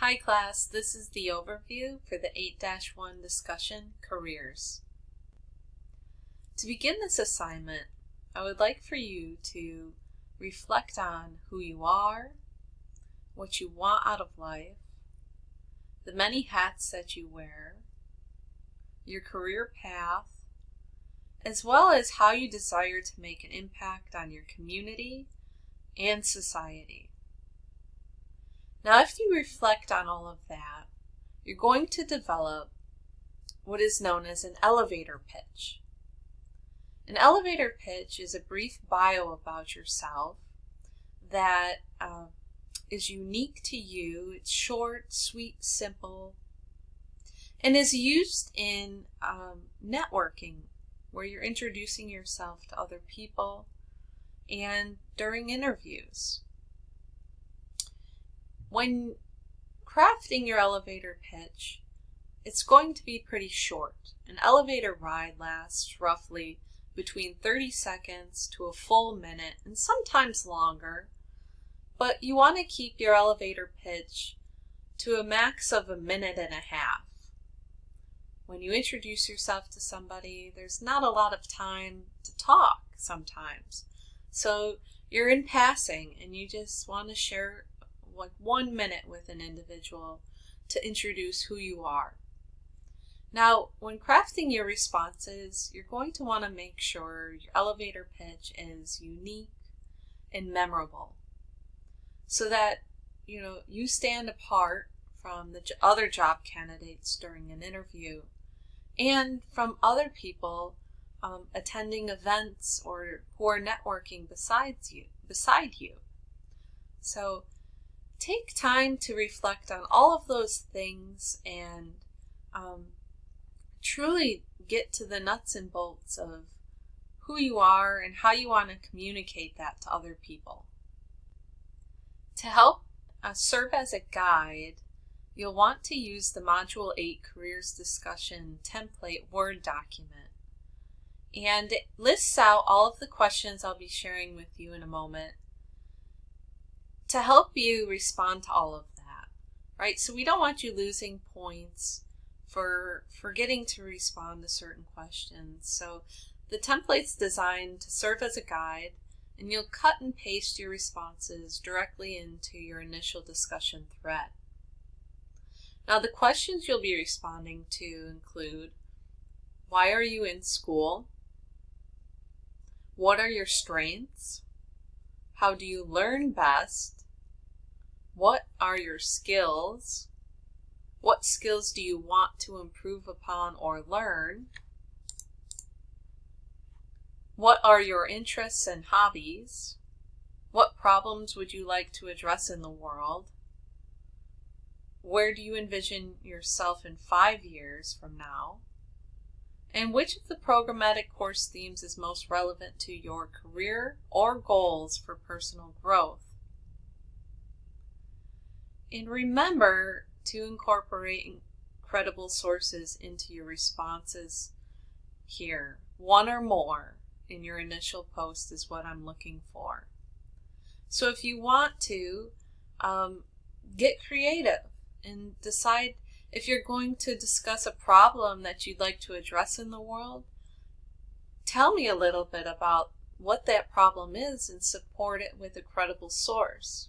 Hi class, this is the overview for the 8-1 discussion, Careers. To begin this assignment, I would like for you to reflect on who you are, what you want out of life, the many hats that you wear, your career path, as well as how you desire to make an impact on your community and society. Now, if you reflect on all of that, you're going to develop what is known as an elevator pitch. An elevator pitch is a brief bio about yourself that is unique to you. It's short, sweet, simple, and is used in networking, where you're introducing yourself to other people and during interviews. When crafting your elevator pitch, it's going to be pretty short. An elevator ride lasts roughly between 30 seconds to a full minute, and sometimes longer, but you want to keep your elevator pitch to a max of a minute and a half. When you introduce yourself to somebody, there's not a lot of time to talk sometimes. So you're in passing and you just want to share like 1 minute with an individual to introduce who you are. Now, when crafting your responses, you're going to want to make sure your elevator pitch is unique and memorable so that you stand apart from the other job candidates during an interview and from other people attending events or who are networking beside you. So take time to reflect on all of those things and truly get to the nuts and bolts of who you are and how you want to communicate that to other people. To help serve as a guide, you'll want to use the Module 8 Careers Discussion Template Word document. And it lists out all of the questions I'll be sharing with you in a moment to help you respond to all of that, right? So we don't want you losing points for forgetting to respond to certain questions. So the template's designed to serve as a guide, and you'll cut and paste your responses directly into your initial discussion thread. Now, the questions you'll be responding to include: why are you in school? What are your strengths? How do you learn best? What are your skills? What skills do you want to improve upon or learn? What are your interests and hobbies? What problems would you like to address in the world? Where do you envision yourself in 5 years from now? And which of the programmatic course themes is most relevant to your career or goals for personal growth? And remember to incorporate credible sources into your responses here. 1 or more in your initial post is what I'm looking for. So if you want to, get creative and decide if you're going to discuss a problem that you'd like to address in the world. Tell me a little bit about what that problem is and support it with a credible source.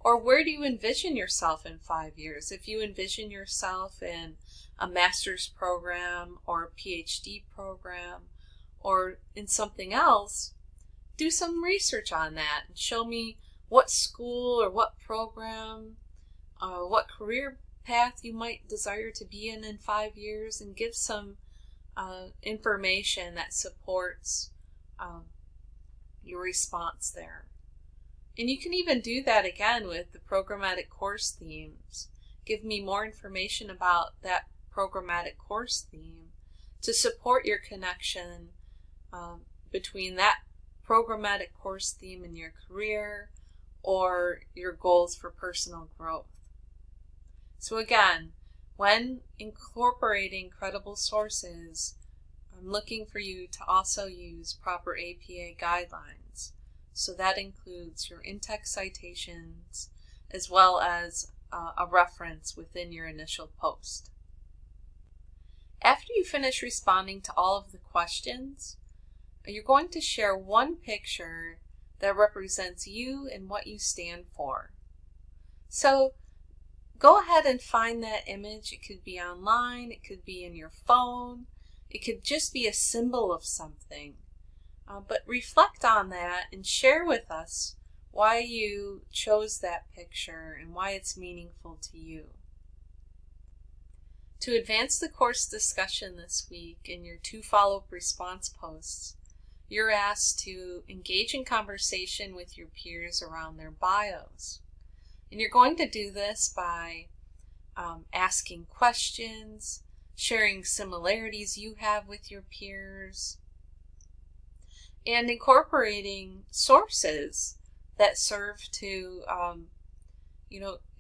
Or where do you envision yourself in 5 years? If you envision yourself in a master's program or a PhD program or in something else, do some research on that and show me what school or what program, what career path you might desire to be in 5 years, and give some information that supports your response there. And you can even do that again with the programmatic course themes. Give me more information about that programmatic course theme to support your connection between that programmatic course theme and your career or your goals for personal growth. So again, when incorporating credible sources, I'm looking for you to also use proper APA guidelines. So that includes your in-text citations as well as a reference within your initial post. After you finish responding to all of the questions, you're going to share one picture that represents you and what you stand for. So go ahead and find that image. It could be online, it could be in your phone, it could just be a symbol of something. But reflect on that and share with us why you chose that picture and why it's meaningful to you. To advance the course discussion this week in your 2 follow-up response posts, you're asked to engage in conversation with your peers around their bios. And you're going to do this by asking questions, sharing similarities you have with your peers, and incorporating sources that serve to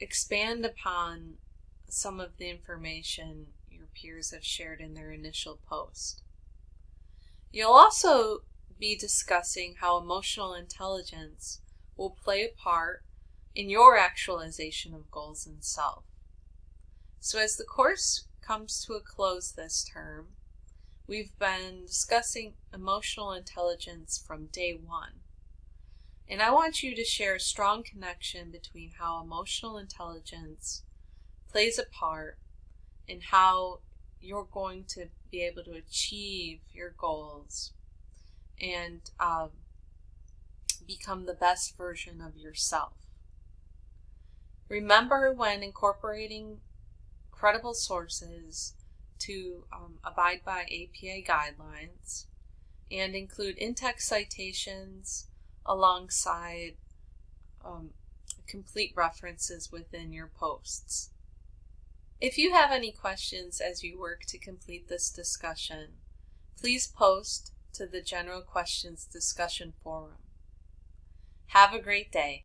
expand upon some of the information your peers have shared in their initial post. You'll also be discussing how emotional intelligence will play a part in your actualization of goals and self. So as the course comes to a close this term, we've been discussing emotional intelligence from day 1. And I want you to share a strong connection between how emotional intelligence plays a part in how you're going to be able to achieve your goals and become the best version of yourself. Remember, when incorporating credible sources, to abide by APA guidelines and include in-text citations alongside complete references within your posts. If you have any questions as you work to complete this discussion, please post to the General Questions Discussion Forum. Have a great day.